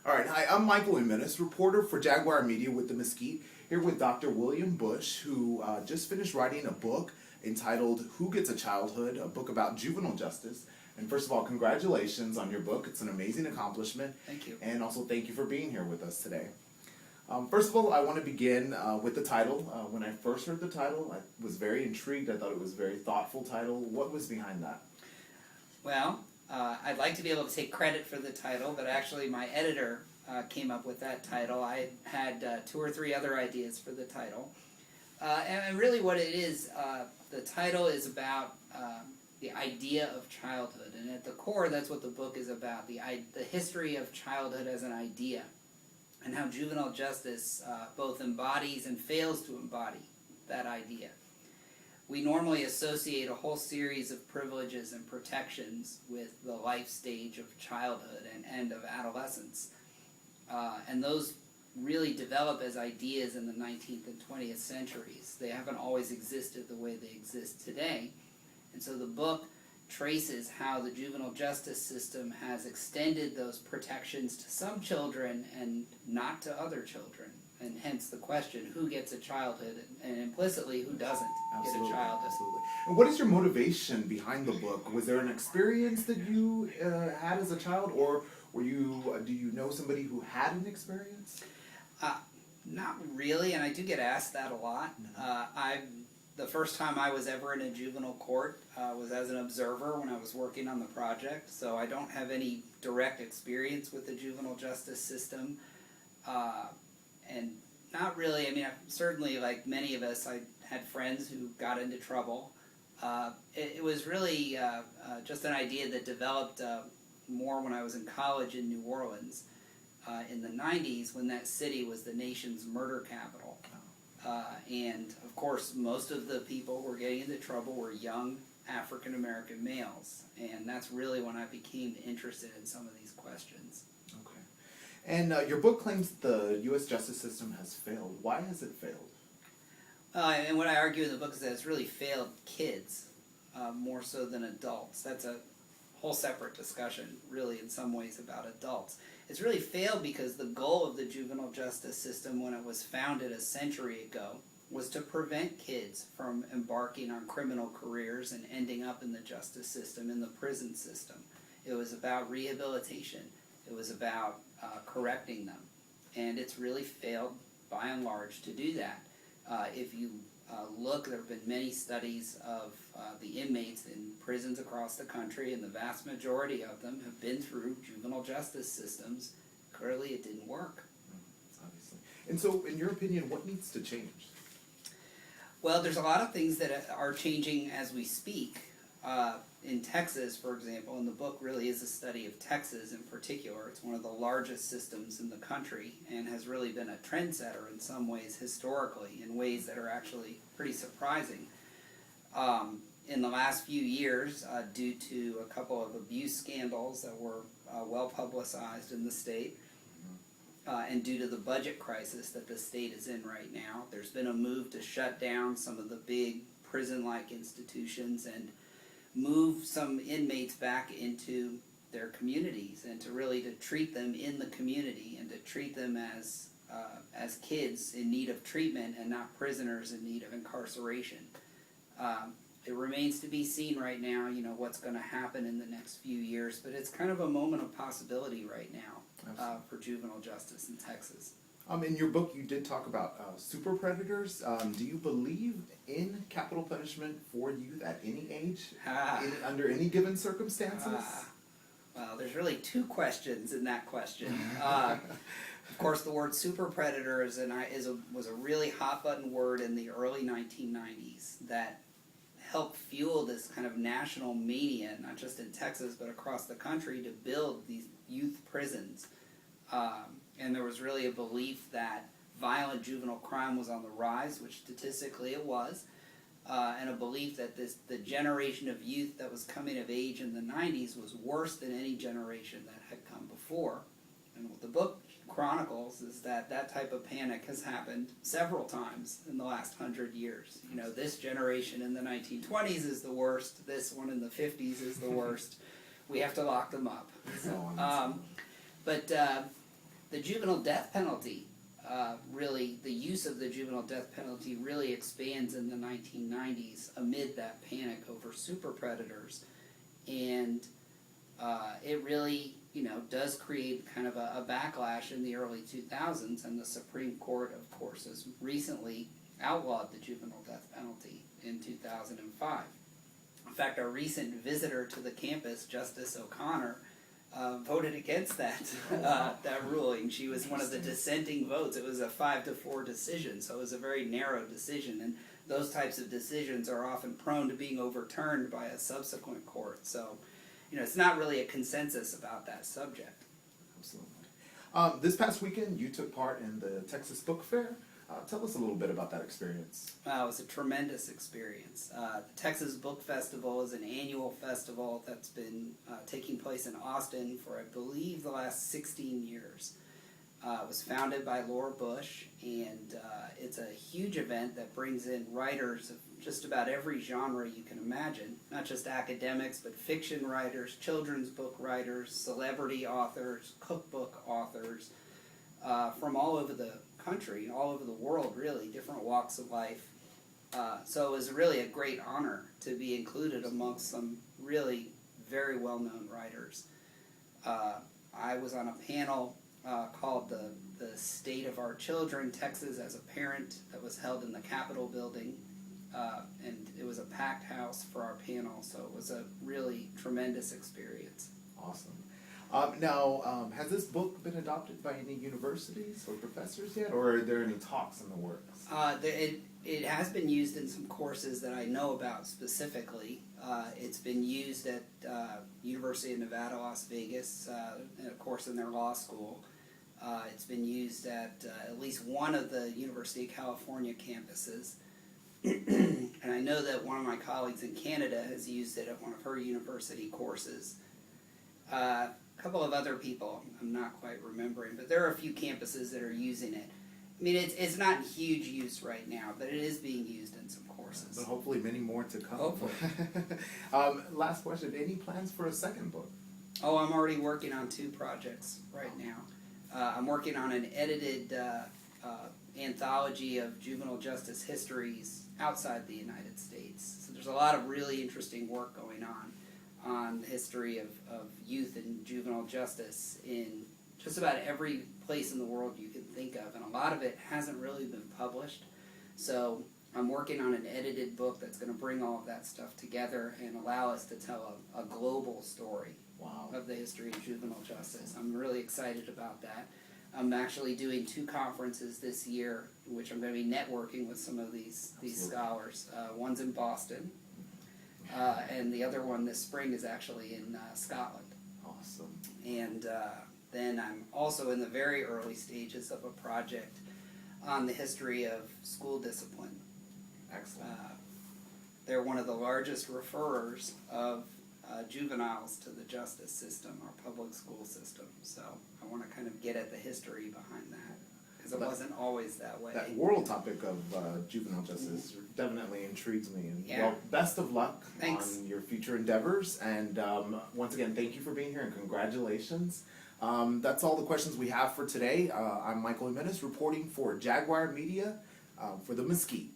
All right, hi, I'm Michael Jimenez, reporter for Jaguar Media with the Mesquite, here with Dr. William Bush, who just finished writing a book entitled Who Gets a Childhood, a book about juvenile justice. And first of all, congratulations on your book. It's an amazing accomplishment. Thank you. And also thank you for being here with us today. First of all, I want to begin with the title. When I first heard the title, I was very intrigued. I thought it was a very thoughtful title. What was behind that? Well, I'd like to be able to take credit for the title, but actually my editor came up with that title. I had 2 or 3 other ideas for the title. And really what it is, the title is about the idea of childhood. And at the core, that's what the book is about, the history of childhood as an idea, and how juvenile justice both embodies and fails to embody that idea. We normally associate a whole series of privileges and protections with the life stage of childhood and end of adolescence. And those really develop as ideas in the 19th and 20th centuries. They haven't always existed the way they exist today. And so the book traces how the juvenile justice system has extended those protections to some children and not to other children. And hence the question, who gets a childhood, and implicitly, who doesn't get a childhood? Absolutely. And what is your motivation behind the book? Was there an experience that you had as a child, or do you know somebody who had an experience? Not really, and I do get asked that a lot. The first time I was ever in a juvenile court was as an observer when I was working on the project, so I don't have any direct experience with the juvenile justice system. And not really, I mean, certainly like many of us, I had friends who got into trouble. It was really just an idea that developed more when I was in college in New Orleans in the 90s, when that city was the nation's murder capital. And of course, most of the people who were getting into trouble were young African American males. And that's really when I became interested in some of these questions. Okay. And your book claims the U.S. justice system has failed. Why has it failed? And what I argue in the book is that it's really failed kids more so than adults. That's a whole separate discussion, really, in some ways, about adults. It's really failed because the goal of the juvenile justice system when it was founded a century ago was to prevent kids from embarking on criminal careers and ending up in the justice system, in the prison system. It was about rehabilitation. It was about correcting them. And it's really failed, by and large, to do that. If you look, there have been many studies of the inmates in prisons across the country, and the vast majority of them have been through juvenile justice systems. Clearly, it didn't work. Obviously. And so, in your opinion, what needs to change? Well, there's a lot of things that are changing as we speak. In Texas, for example, and the book really is a study of Texas in particular. It's one of the largest systems in the country and has really been a trendsetter in some ways historically, in ways that are actually pretty surprising. In the last few years, due to a couple of abuse scandals that were well publicized in the state, and due to the budget crisis that the state is in right now, there's been a move to shut down some of the big prison-like institutions and move some inmates back into their communities, and to really to treat them in the community and to treat them as kids in need of treatment and not prisoners in need of incarceration. It remains to be seen right now, what's going to happen in the next few years, but it's kind of a moment of possibility right now for juvenile justice in Texas. In your book, you did talk about super predators. Do you believe in capital punishment for youth at any age, under any given circumstances? Well, there's really 2 questions in that question. Of course, the word super predator was a really hot-button word in the early 1990s that helped fuel this kind of national mania, not just in Texas, but across the country, to build these youth prisons. And there was really a belief that violent juvenile crime was on the rise, which statistically it was, and a belief that the generation of youth that was coming of age in the 90s was worse than any generation that had come before. And what the book chronicles is that that type of panic has happened several times in the last 100 years. This generation in the 1920s is the worst, this one in the 50s is the worst. We have to lock them up. But the juvenile death penalty, really, the use of the juvenile death penalty really expands in the 1990s amid that panic over super predators. And it really, does create kind of a backlash in the early 2000s, and the Supreme Court, of course, has recently outlawed the juvenile death penalty in 2005. In fact, our recent visitor to the campus, Justice O'Connor, voted against that that ruling. She was one of the dissenting votes. It was a 5-4 decision, so it was a very narrow decision, and those types of decisions are often prone to being overturned by a subsequent court. So, it's not really a consensus about that subject. Absolutely. This past weekend, you took part in the Texas Book Fair. Tell us a little bit about that experience. It was a tremendous experience. The Texas Book Festival is an annual festival that's been taking place in Austin for, I believe, the last 16 years. It was founded by Laura Bush, and it's a huge event that brings in writers of just about every genre you can imagine, not just academics, but fiction writers, children's book writers, celebrity authors, cookbook authors, from all over the country, all over the world, really, different walks of life. So it was really a great honor to be included amongst some really very well-known writers. I was on a panel called the State of Our Children, Texas as a Parent, that was held in the Capitol building, and it was a packed house for our panel, so it was a really tremendous experience. Awesome. Now, has this book been adopted by any universities or professors yet, or are there any talks in the works? It has been used in some courses that I know about specifically. It's been used at University of Nevada, Las Vegas, and of course in their law school. It's been used at least one of the University of California campuses. And I know that one of my colleagues in Canada has used it at one of her university courses. A couple of other people, I'm not quite remembering, but there are a few campuses that are using it. I mean, it's not in huge use right now, but it is being used in some courses. But hopefully many more to come. Hopefully. Last question, any plans for a second book? Oh, I'm already working on 2 projects right now. I'm working on an edited anthology of juvenile justice histories outside the United States. So there's a lot of really interesting work going on the history of youth and juvenile justice in just about every place in the world you can think of, and a lot of it hasn't really been published. So I'm working on an edited book that's going to bring all of that stuff together and allow us to tell a global story of the history of juvenile justice. I'm really excited about that. I'm actually doing 2 conferences this year, in which I'm going to be networking with some of these scholars. One's in Boston, and the other one this spring is actually in Scotland. Awesome. And then I'm also in the very early stages of a project on the history of school discipline. Excellent. They're one of the largest referrers of juveniles to the justice system, our public school system. So I want to kind of get at the history behind that, because it wasn't always that way. That world topic of juvenile justice definitely intrigues me. And well, best of luck on your future endeavors. And once again, thank you for being here and congratulations. That's all the questions we have for today. I'm Michael Jimenez reporting for Jaguar Media for the Mesquite.